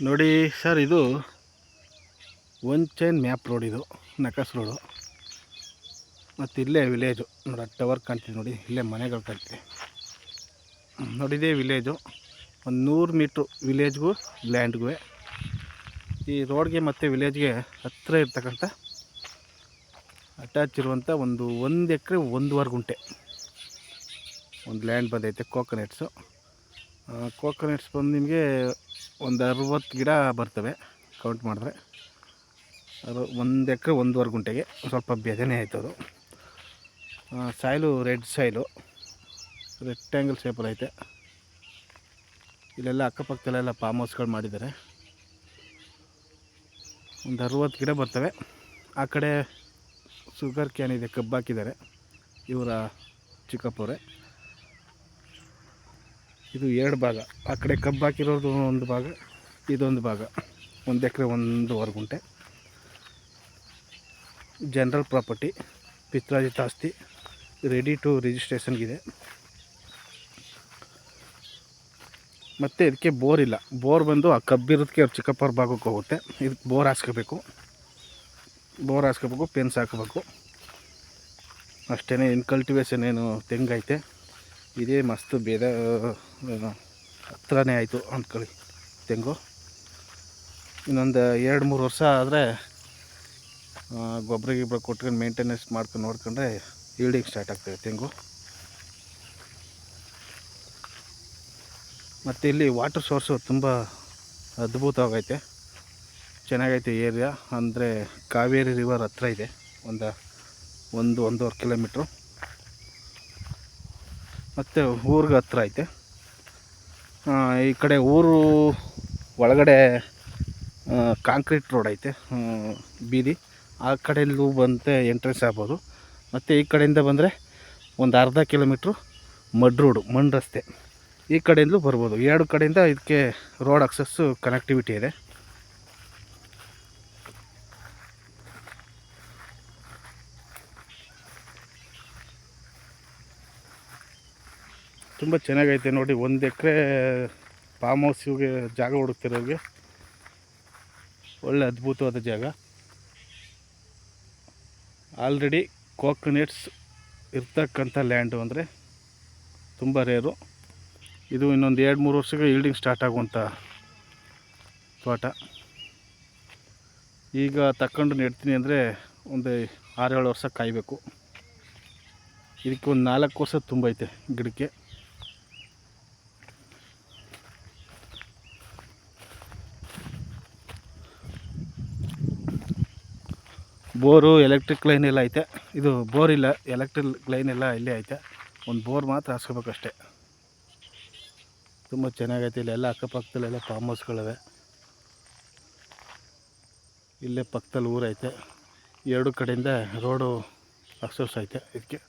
ನೋಡಿ ಸರ್, ಇದು one chain map road, ಇದು ನಕಸ್ ರೋಡು. ಮತ್ತು ಇಲ್ಲೇ ವಿಲೇಜು ನೋಡಿ, ಟವರ್ ಕಾಣ್ತಿದೆ ನೋಡಿ, ಇಲ್ಲೇ ಮನೆಗಳು ಕಾಣ್ತಿದೆ ನೋಡಿದೆ. ವಿಲೇಜು ಒಂದು 100 ಮೀಟ್ರು ವಿಲೇಜ್ಗೂ ಲ್ಯಾಂಡ್ಗೂ. ಈ ರೋಡ್ಗೆ ಮತ್ತು ವಿಲೇಜ್ಗೆ ಹತ್ತಿರ ಇರ್ತಕ್ಕಂಥ ಅಟ್ಯಾಚ್ ಇರುವಂಥ ಒಂದು ಎಕರೆ 1.25 ಗುಂಟೆ ಒಂದು ಲ್ಯಾಂಡ್ ಬಂದೈತೆ. ಕೋಕೋನಟ್ಸ್ ಬಂದು ನಿಮಗೆ ಒಂದು 60 ಗಿಡ ಬರ್ತವೆ ಕೌಂಟ್ ಮಾಡಿದ್ರೆ. ಅದು 1 ಎಕರೆ 1.25 ಗುಂಟೆಗೆ ಸ್ವಲ್ಪ ಬೆದನೆ ಆಯ್ತು. ಅದು ಸಾಯಿಲು ರೆಡ್ ಸಾಯಿಲು, ರೆಕ್ಟ್ಯಾಂಗಲ್ ಶೇಪಲ್ಲಿ ಐತೆ. ಇಲ್ಲೆಲ್ಲ ಅಕ್ಕಪಕ್ಕದಲ್ಲೆಲ್ಲ ಫಾರ್ಮ್ ಹೌಸ್ಗಳು ಮಾಡಿದ್ದಾರೆ. ಒಂದು 60 ಗಿಡ ಬರ್ತವೆ. ಆ ಕಡೆ ಶುಗರ್ ಕ್ಯಾನ್ ಇದೆ, ಕಬ್ಬು ಹಾಕಿದ್ದಾರೆ ಇವರ ಚಿಕ್ಕಪ್ಪವ್ರೆ. ಇದು 2 ಭಾಗ, ಆ ಕಡೆ ಕಬ್ಬು ಹಾಕಿರೋದು ಒಂದು ಭಾಗ, ಇದೊಂದು ಭಾಗ. 1 ಎಕರೆ 1.25 ಗುಂಟೆ ಜನರಲ್ ಪ್ರಾಪರ್ಟಿ, ಪಿತ್ರಾಜಿತ ಆಸ್ತಿ, ರೆಡಿ ಟು ರಿಜಿಸ್ಟ್ರೇಷನ್ಗಿದೆ. ಮತ್ತು ಇದಕ್ಕೆ ಬೋರ್ ಇಲ್ಲ. ಬೋರ್ ಬಂದು ಆ ಕಬ್ಬಿರೋದಕ್ಕೆ ಅವ್ರ ಚಿಕ್ಕಪ್ಪವ್ರ ಭಾಗಕ್ಕೆ ಹೋಗುತ್ತೆ. ಇದಕ್ಕೆ ಬೋರ್ ಹಾಕ್ಸ್ಕೋಬೇಕು, ಪೆನ್ಸ್ ಹಾಕಬೇಕು ಅಷ್ಟೇ. ಇನ್ನು ಕಲ್ಟಿವೇಷನ್ ಏನು ತೆಂಗೈತೆ, ಇದೇ ಮಸ್ತು ಹತ್ರನೇ ಆಯಿತು ಅಂದ್ಕೊಳ್ಳಿ ತೆಂಗು. ಇನ್ನೊಂದು 2-3 ವರ್ಷ ಆದರೆ ಗೊಬ್ಬರ ಕೊಟ್ಕೊಂಡು ಮೇಂಟೆನೆನ್ಸ್ ಮಾಡ್ಕೊಂಡು ನೋಡ್ಕೊಂಡ್ರೆ ಈಲ್ಡಿಂಗ್ ಸ್ಟಾರ್ಟ್ ಆಗ್ತದೆ ತೆಂಗು. ಮತ್ತು ಇಲ್ಲಿ ವಾಟರ್ ಸೋರ್ಸು ತುಂಬ ಅದ್ಭುತವಾಗೈತೆ, ಚೆನ್ನಾಗೈತೆ ಏರಿಯಾ. ಅಂದರೆ ಕಾವೇರಿ ರಿವರ್ ಹತ್ರ ಇದೆ, 1-1.5 ಕಿಲೋಮೀಟ್ರು. ಮತ್ತು ಊರಿಗೆ ಹತ್ರ ಐತೆ. ಈ ಕಡೆ ಊರು ಒಳಗಡೆ ಕಾಂಕ್ರೀಟ್ ರೋಡ್ ಐತೆ, ಬೀದಿ. ಆ ಕಡೆಯಲ್ಲೂ ಬಂತೆ ಎಂಟ್ರೆನ್ಸ್ ಆಗ್ಬೋದು. ಮತ್ತು ಈ ಕಡೆಯಿಂದ ಬಂದರೆ ಒಂದು ಅರ್ಧ ಕಿಲೋಮೀಟ್ರು ಮಣ್ಣು ರಸ್ತೆ, ಈ ಕಡೆಯಿಂದಲೂ ಬರ್ಬೋದು. 2 ಕಡೆಯಿಂದ ಇದಕ್ಕೆ ರೋಡ್ ಅಕ್ಸಸ್ಸು ಕನೆಕ್ಟಿವಿಟಿ ಇದೆ. ತುಂಬ ಚೆನ್ನಾಗೈತೆ ನೋಡಿ. 1 ಎಕರೆ ಫಾರ್ಮ್ ಹೌಸ್ಗೆ ಜಾಗ ಹುಡುಕ್ತಿರೋರಿಗೆ ಒಳ್ಳೆ ಅದ್ಭುತವಾದ ಜಾಗ. ಆಲ್ರೆಡಿ ಕೋಕೋನಟ್ಸ್ ಇರ್ತಕ್ಕಂಥ ಲ್ಯಾಂಡು ಅಂದರೆ ತುಂಬ ರೇರು. ಇದು ಇನ್ನೊಂದು 2-3 ವರ್ಷಕ್ಕೆ ಈಲ್ಡಿಂಗ್ ಸ್ಟಾರ್ಟ್ ಆಗುವಂಥ ತೋಟ. ಈಗ ತಗೊಂಡು ನೆಡ್ತೀನಿ ಅಂದರೆ ಒಂದು 6-7 ವರ್ಷ ಕಾಯಬೇಕು. ಇದಕ್ಕೆ ಒಂದು 4 ವರ್ಷ ತುಂಬ ಐತೆ ಗಿಡಕ್ಕೆ. ಬೋರು, ಎಲೆಕ್ಟ್ರಿಕ್ ಲೈನ್ ಎಲ್ಲ ಐತೆ. ಇದು ಬೋರ್ ಇಲ್ಲ, ಎಲೆಕ್ಟ್ರಿಕ್ ಲೈನ್ ಎಲ್ಲ ಇಲ್ಲೇ ಐತೆ. ಒಂದು ಬೋರ್ ಮಾತ್ರ ಹಾಕ್ಸ್ಕೋಬೇಕಷ್ಟೆ. ತುಂಬ ಚೆನ್ನಾಗೈತೆ. ಇಲ್ಲೆಲ್ಲ ಅಕ್ಕಪಕ್ಕದಲ್ಲೆಲ್ಲ ಫಾರ್ಮ್ ಹೌಸ್ಗಳಿವೆ. ಇಲ್ಲೇ ಪಕ್ಕದಲ್ಲಿ ಊರೈತೆ. 2 ಕಡೆಯಿಂದ ರೋಡು ಅಕ್ಸಸ್ ಐತೆ ಇದಕ್ಕೆ.